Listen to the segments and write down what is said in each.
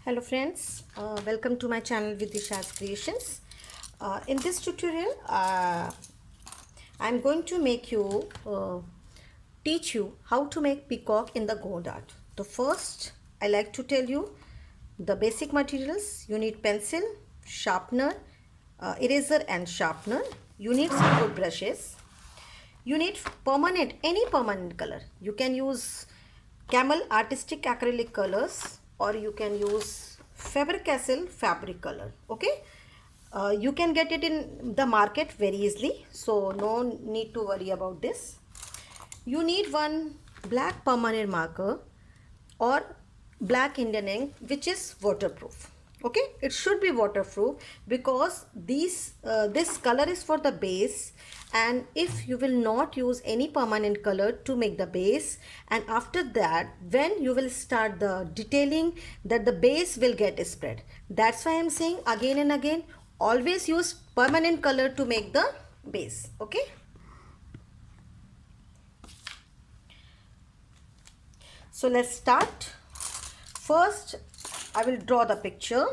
Hello friends, welcome to my channel Vidisha's Creations. In this tutorial, I'm going to teach you how to make peacock in the Godard. So first, I like to tell you the basic materials. You need pencil, sharpener, eraser and sharpener. You need some wood brushes. You need any permanent color. You can use Camel artistic acrylic colors, or you can use Faber-Castell fabric color. Okay, you can get it in the market very easily, so no need to worry about this. You need one black permanent marker or black Indian ink which is waterproof. Okay, it should be waterproof because this color is for the base, and if you will not use any permanent color to make the base, and after that when you will start the detailing, that the base will get spread. That's why I'm saying again and again, always use permanent color to make the base. Okay, so let's start. First, I will draw the picture.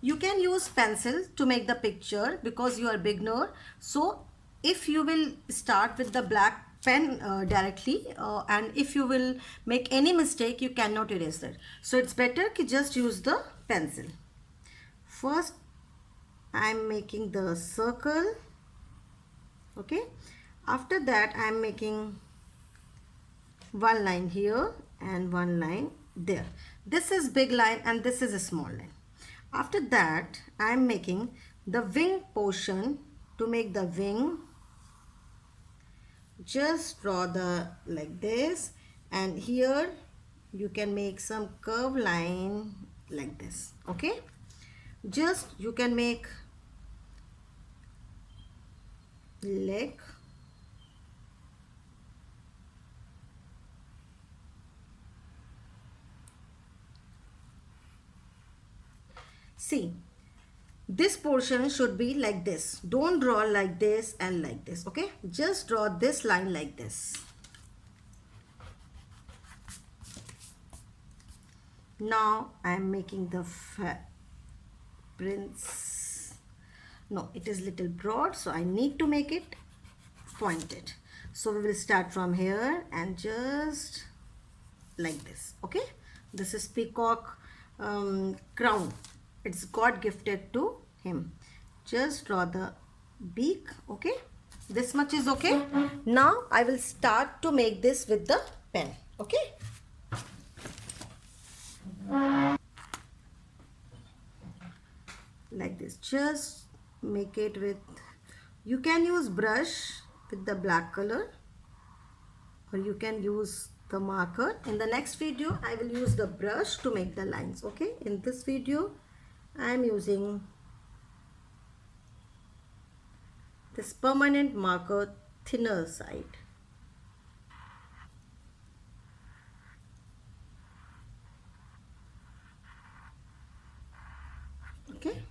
You can use pencil to make the picture because you are beginner. So if you will start with the black pen directly, and if you will make any mistake, you cannot erase it. So it's better to just use the pencil. First, I'm making the circle. Okay. After that, I'm making one line here and one line there. This is big line and this is a small line. After that, I am making the wing portion. To make the wing, just draw the like this, and here you can make some curve line like this. Okay, just you can make leg, see, this portion should be like this. Don't draw like this and like this. Okay, just draw this line like this. Now I am making the prince. No, it is little broad, so I need to make it pointed. So we will start from here and just like this. Okay, this is peacock crown. It's God gifted to him. Just draw the beak. Okay, this much is okay. Now I will start to make this with the pen. Okay, like this. Just make it with, you can use brush with the black color, or you can use the marker. In the next video I will use the brush to make the lines. Okay, in this video I am using this permanent marker, thinner side. Okay,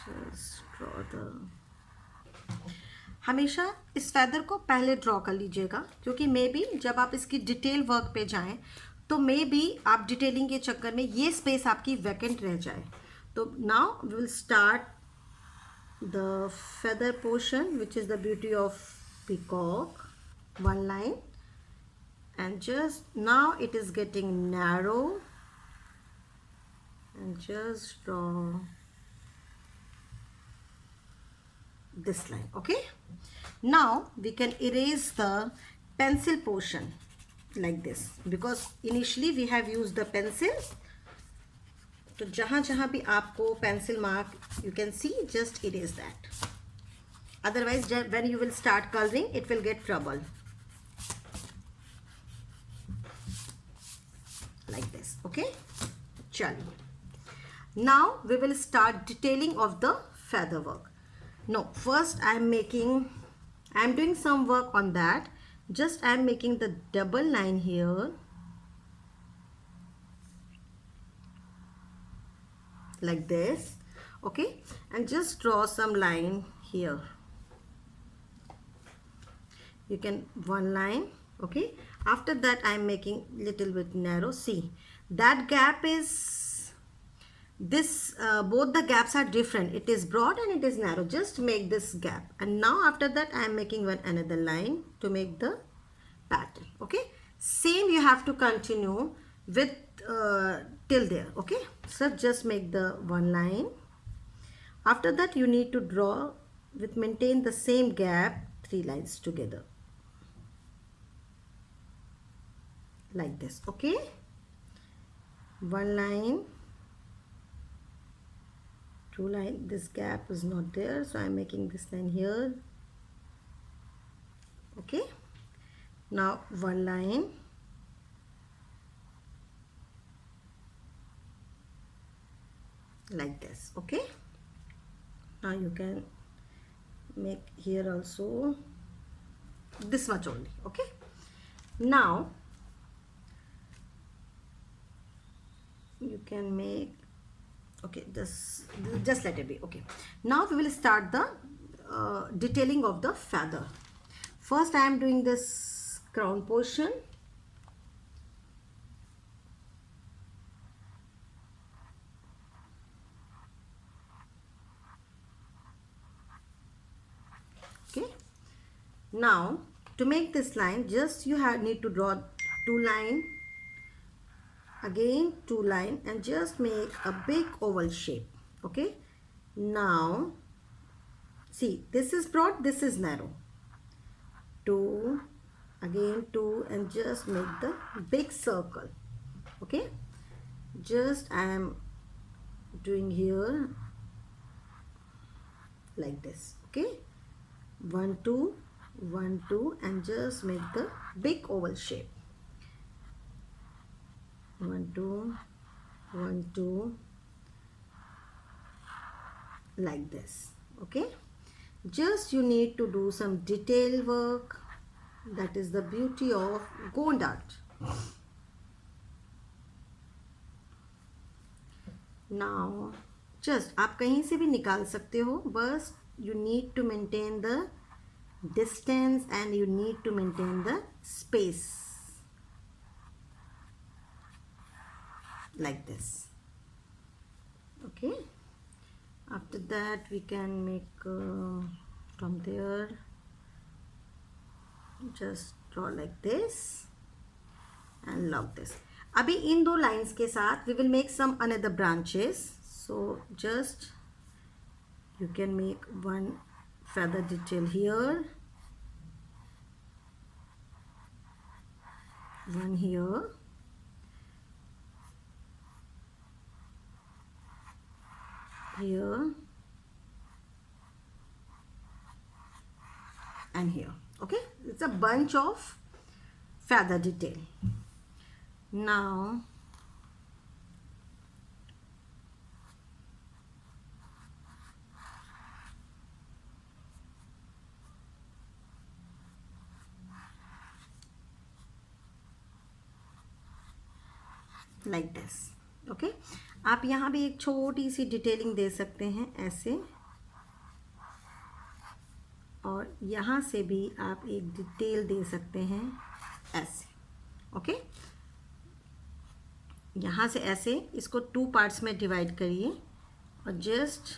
just draw the, हमेशा इस feather को पहले draw कर लीजिएगा, क्योंकि may be जब आप इसकी डिटेल वर्क पे जाएं तो मे बी आप डिटेलिंग के चक्कर में ये स्पेस आपकी वैकेंट रह जाए. तो now we will start the feather portion, which is the beauty of peacock. One line, and just now it is getting narrow, and just draw this line. Okay, now we can erase the pencil portion like this, because initially we have used the pencil. तो जहाँ जहाँ भी आपको pencil mark, you can see, just erase that. Otherwise when you will start coloring, it will get trouble. Like this. Okay, chalo. Now we will start detailing of the feather work. No, first I am doing some work on that. just I am making the double line here like this, okay, and just draw some line here. You can one line, okay. After that I am making little bit narrow. See, that gap is this, both the gaps are different. It is broad and it is narrow. Just make this gap, and now after that I am making one another line to make the pattern, okay. Same you have to continue with till there, okay. So just make the one line. After that you need to draw with maintain the same gap 3 lines together like this, okay. One line, two line, this gap is not there, so I'm making this line here, okay. Now one line, like this, okay. Now you can make here also this much only, okay. Now you can make, okay, this, just let it be, okay. Now we will start the detailing of the feather. First I am doing this crown portion, okay. Now to make this line, just you need to draw 2 line, again 2 line, and just make a big oval shape, okay. Now see, this is broad, this is narrow, 2, again 2, and just make the big circle, okay. Just I am doing here like this, okay. 1 2 1 2, and just make the big oval shape, 1 2 1 2, like this, okay. Just you need to do some detail work. That is the beauty of Gond art. Now just आप कहीं से भी निकाल सकते हो, बस you need to maintain the distance and you need to maintain the space like this, okay. After that we can make from there, just draw like this and lock this. अभी इन दो lines के साथ we will make some another branches, so just you can make one feather detail here, one here, here, and here, okay. It's a bunch of feather detail. Now like this, okay. आप यहाँ भी एक छोटी सी detailing दे सकते हैं ऐसे, और यहाँ से भी आप एक डिटेल दे सकते हैं ऐसे, ओके. यहाँ से ऐसे इसको 2 पार्ट्स में डिवाइड करिए और जस्ट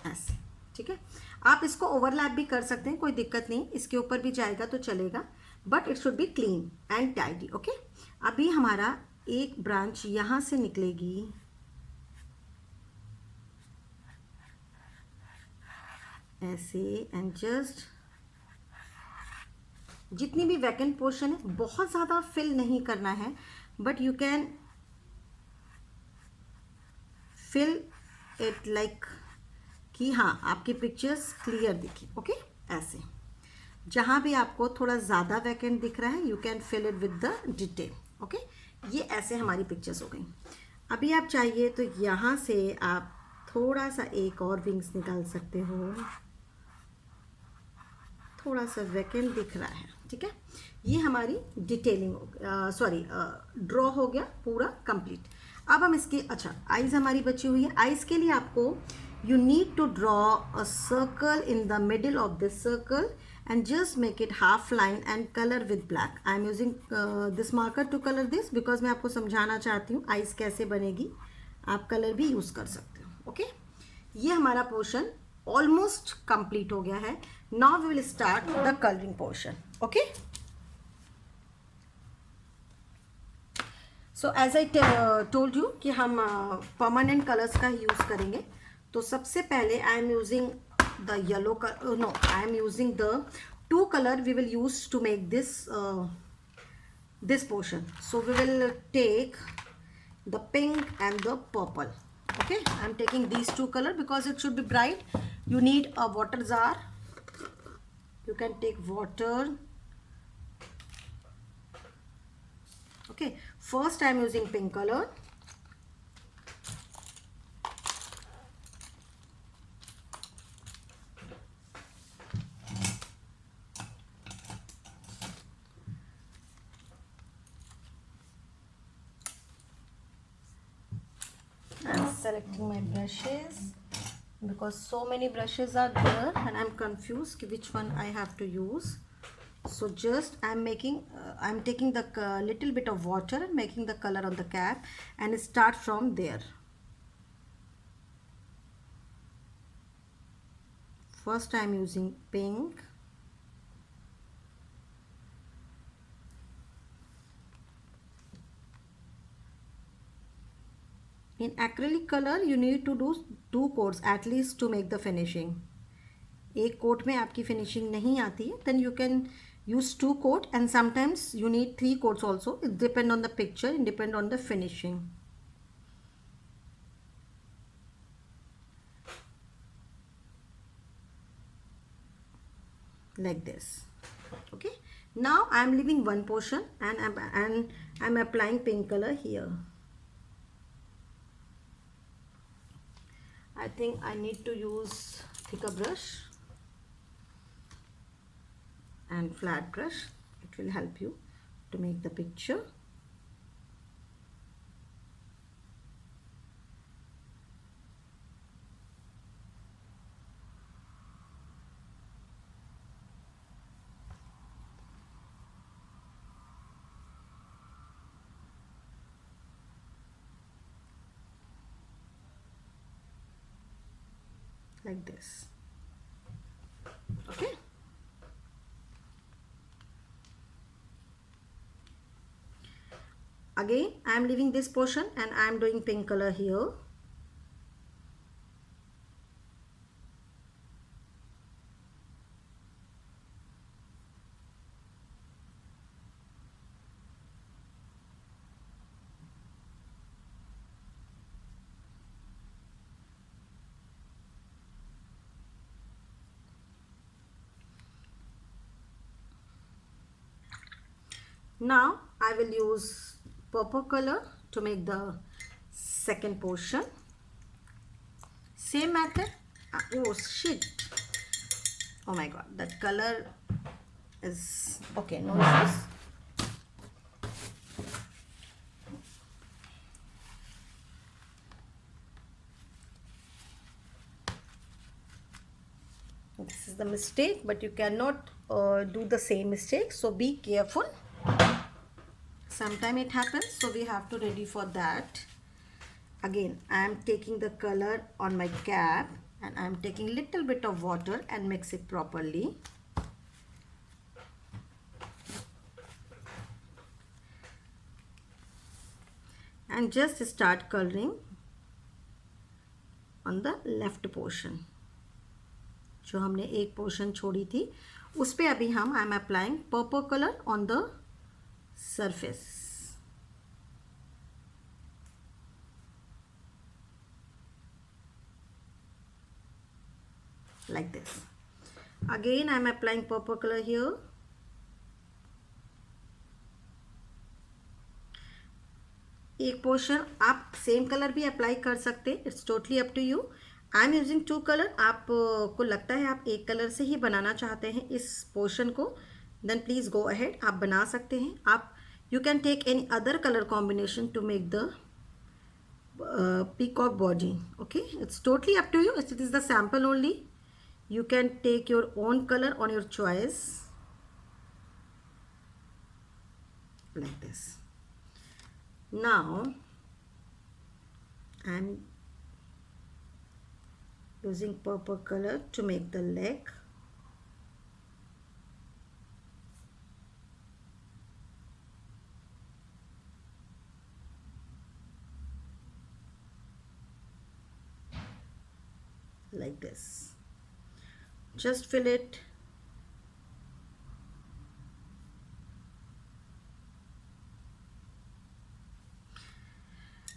ऐसे, ठीक है. आप इसको ओवरलैप भी कर सकते हैं, कोई दिक्कत नहीं, इसके ऊपर भी जाएगा तो चलेगा, but it should be clean and tidy, okay. अभी हमारा एक ब्रांच यहाँ से निकलेगी ऐसे, एंड जस्ट जितनी भी वैकेंट पोर्शन है बहुत ज़्यादा फिल नहीं करना है, but you can fill it like कि हाँ आपकी पिक्चर्स क्लियर दिखे, ओके. ऐसे जहाँ भी आपको थोड़ा ज़्यादा वैकेंट दिख रहा है you can fill it with the detail, okay. ये ऐसे हमारी पिक्चर्स हो गई. अभी आप चाहिए तो यहाँ से आप थोड़ा सा एक और विंग्स निकाल सकते हो, थोड़ा सा वैकेंट दिख रहा है, ठीक है। ये हमारी डिटेलिंग सॉरी ड्रॉ हो गया पूरा कंप्लीट। अब हम इसकी अच्छा आइज़ हमारी बची हुई है। आइज़ के लिए आपको you need to draw a circle in the middle of this circle and just make it half line and color with black. I am using this marker to color this because मैं आपको समझाना चाहती हूँ eyes कैसे बनेगी, आप colour भी use कर सकते हो। ओके, ये हमारा पोर्शन ऑलमोस्ट कंप्लीट हो गया है। Now we will start the colouring portion. Okay, so as I told you कि हम परमानेंट कलर्स का यूज़ करेंगे। तो सबसे पहले I am using the yellow colour, no I am using the two colour we will use to make this portion. So we will take the pink and the purple. Okay, I am taking these two color because it should be bright. You need a water jar. You can take water. Okay, first I am using pink color. Selecting my brushes because so many brushes are there and I'm confused which one I have to use. So just I'm taking the little bit of water and making the color on the cap and start from there. First I'm using pink. In acrylic color you need to do 2 coats at least to make the finishing. एक coat में आपकी finishing नहीं आती है, then you can use 2 coat and sometimes you need 3 coats also. It depend on the picture and depend on the finishing. Like this. Okay, now I am leaving one portion and I'm applying pink color here. I think I need to use thicker brush and flat brush. It will help you to make the picture. Like this. Okay, again I am leaving this portion and I am doing pink color here. Now I will use purple color to make the second portion. Same method. Oh shit, oh my god, that color is okay, no issues. This is the mistake, but you cannot do the same mistake, so be careful. Sometime it happens, so we have to ready for that. Again I am taking the color on my cap and I am taking little bit of water and mix it properly. And just start coloring on the left portion. जो हमने एक portion छोड़ी थी उस पे अभी हम I am applying purple colour on the surface. Like this. Again I am applying purple color here. एक पोर्शन आप सेम कलर भी अप्लाई कर सकते, it's totally up to you. I am using two colour. आप को लगता है आप एक कलर से ही बनाना चाहते हैं इस पोर्शन को, देन प्लीज़ गो अहेड, आप बना सकते हैं. आप you can take any other colour combination to make the peacock body. Okay, it's totally up to you. It is the sample only. You can take your own color on your choice, like this. Now I'm using purple color to make the leg. Like this. Just fill it.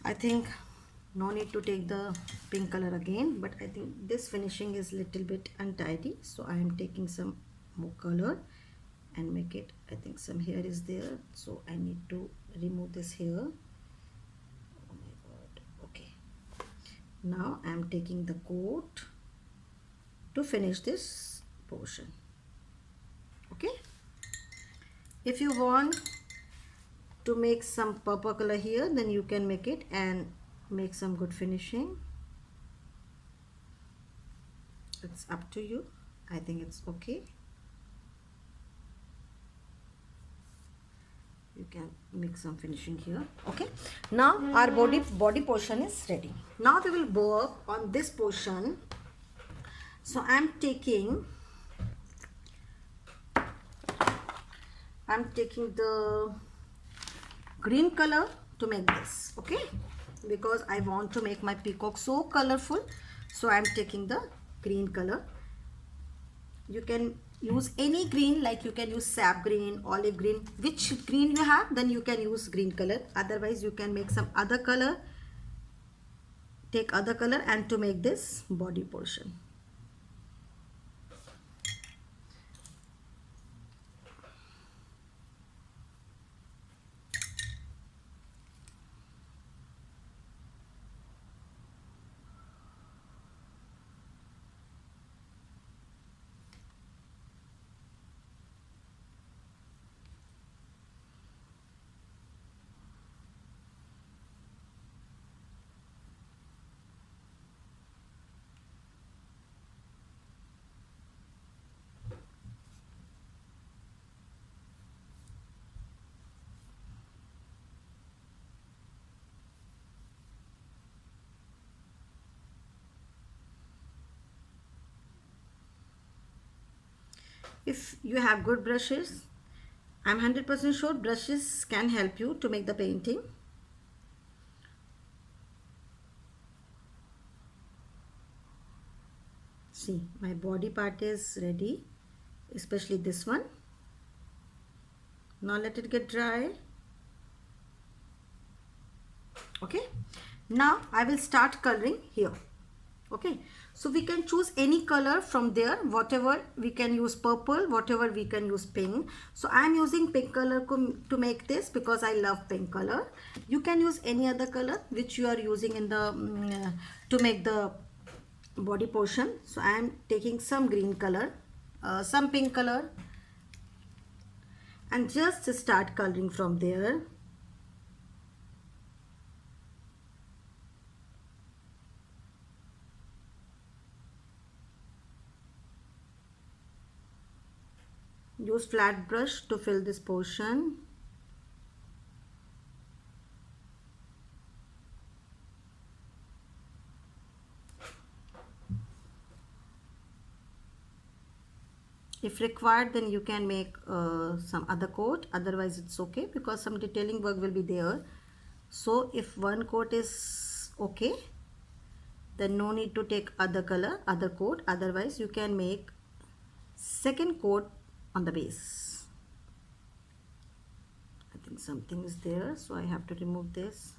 I think no need to take the pink color again, but I think this finishing is little bit untidy, so I am taking some more color and make it. I think some hair is there, so I need to remove this hair. Oh my god. Okay, now I am taking the coat to finish this portion. Okay, if you want to make some purple color here, then you can make it and make some good finishing. It's up to you. I think it's okay. You can make some finishing here. Okay, now our body portion is ready. Now we will work on this portion. So I'm taking the green color to make this. Okay, because I want to make my peacock so colorful, so I'm taking the green color. You can use any green, like you can use sap green, olive green, which green you have, then you can use green color. Otherwise you can make some other color, take other color, and to make this body portion. If you have good brushes, I'm 100% sure brushes can help you to make the painting. See, my body part is ready, especially this one. Now let it get dry. Okay, now I will start coloring here. Okay, so we can choose any color from there, whatever. We can use purple, whatever we can use pink. So I am using pink color to make this because I love pink color. You can use any other color which you are using in the to make the body portion. So I am taking some green color, some pink color, and just start coloring from there. Use flat brush to fill this portion. If required, then you can make some other coat, otherwise it's okay because some detailing work will be there. So if one coat is okay, then no need to take other color, other coat, otherwise you can make second coat on the base. I think something is there, so I have to remove this.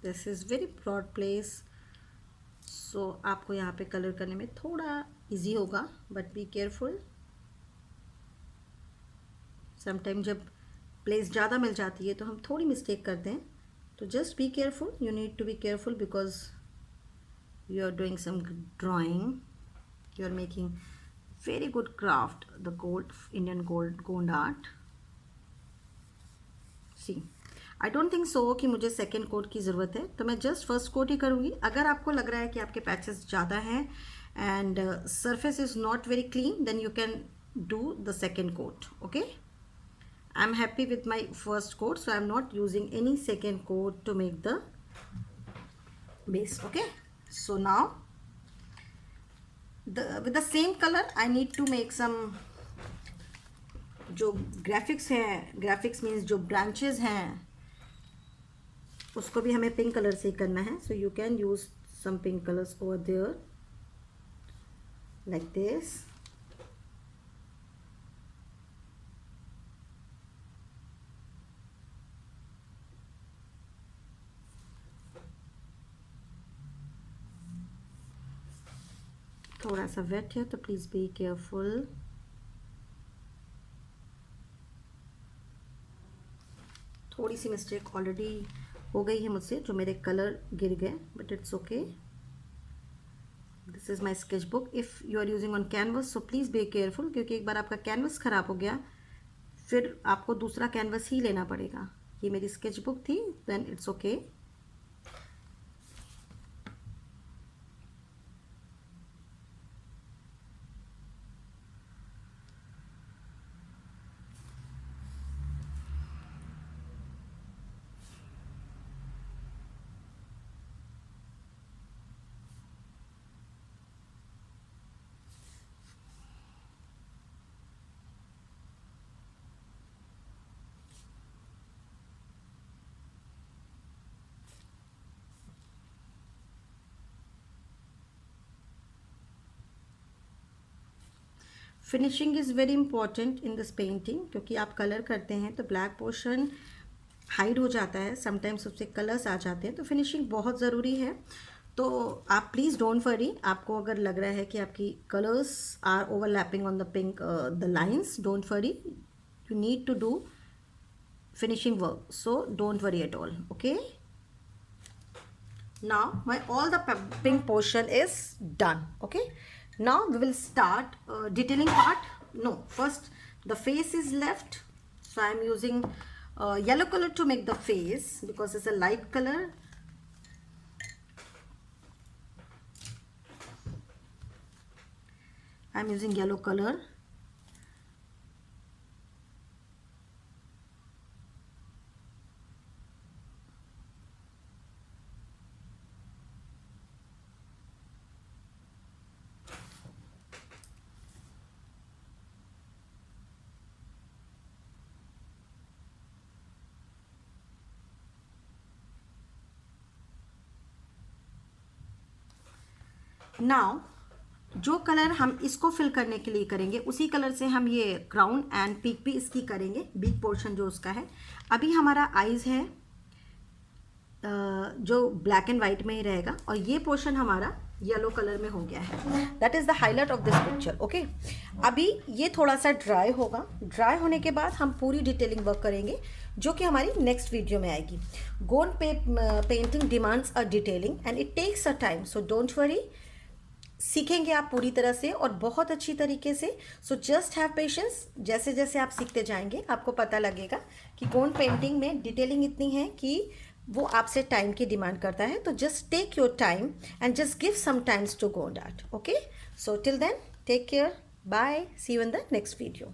This is very broad place, so आपको यहाँ पे colour करने में थोड़ा easy होगा, but be careful. Sometime जब place ज़्यादा मिल जाती है तो हम थोड़ी मिस्टेक करते हैं, तो just be careful, you need to be careful because you are doing some drawing, you are making very good craft, the gold Indian gold art. See, I don't think so कि मुझे second coat की ज़रूरत है, तो मैं just first coat ही करूँगी। अगर आपको लग रहा है कि आपके पैचेस ज़्यादा हैं and surface is not very clean, then you can do the second coat. Okay, I am happy with my first coat, so I am not using any second coat to make the base. Okay, so now with the same color I need to make some, जो graphics हैं, graphics means जो branches हैं, उसको भी हमें pink colour से करना है। So you can use some pink colours over there like this. थोड़ा सा वेट है तो प्लीज़ बी केयरफुल। थोड़ी सी मिस्टेक ऑलरेडी हो गई है मुझसे, जो मेरे कलर गिर गए, but it's okay. This is my sketch book. If you are using on canvas so please be careful, क्योंकि एक बार आपका कैनवस ख़राब हो गया फिर आपको दूसरा कैनवस ही लेना पड़ेगा। ये मेरी स्केच बुक थी, then it's okay. Finishing is very important in this painting, क्योंकि आप कलर करते हैं तो ब्लैक पोर्शन हाइड हो जाता है, समटाइम्स उससे कलर्स आ जाते हैं, तो फिनिशिंग बहुत ज़रूरी है। तो आप प्लीज़ डोंट वरी, आपको अगर लग रहा है कि आपकी colours are overlapping on the pink the lines, don't worry, you need to do finishing work, so don't worry at all. Okay, now my all the pink portion is done. Okay, now we will start detailing part. No, first the face is left, so I am using yellow color to make the face because it's a light color. I am using yellow color. Now जो colour हम इसको fill करने के लिए करेंगे उसी colour से हम ये क्राउन एंड पीक भी इसकी करेंगे, बिग पोर्शन जो उसका है। अभी हमारा आईज़ है जो ब्लैक एंड वाइट में ही रहेगा, और ये पोर्शन हमारा येलो कलर में हो गया है। That is the highlight of this picture. Okay, अभी ये थोड़ा सा ड्राई होगा, ड्राई होने के बाद हम पूरी डिटेलिंग वर्क करेंगे जो कि हमारी नेक्स्ट वीडियो में आएगी। Gond painting demands a detailing and it takes a time, so don't worry, सीखेंगे आप पूरी तरह से और बहुत अच्छी तरीके से। सो जस्ट हैव पेशेंस, जैसे जैसे आप सीखते जाएंगे आपको पता लगेगा कि गोंड पेंटिंग में डिटेलिंग इतनी है कि वो आपसे टाइम की डिमांड करता है। तो just take your time and just give some times to Gond art. Okay, so till then take care, bye, see you in the next video.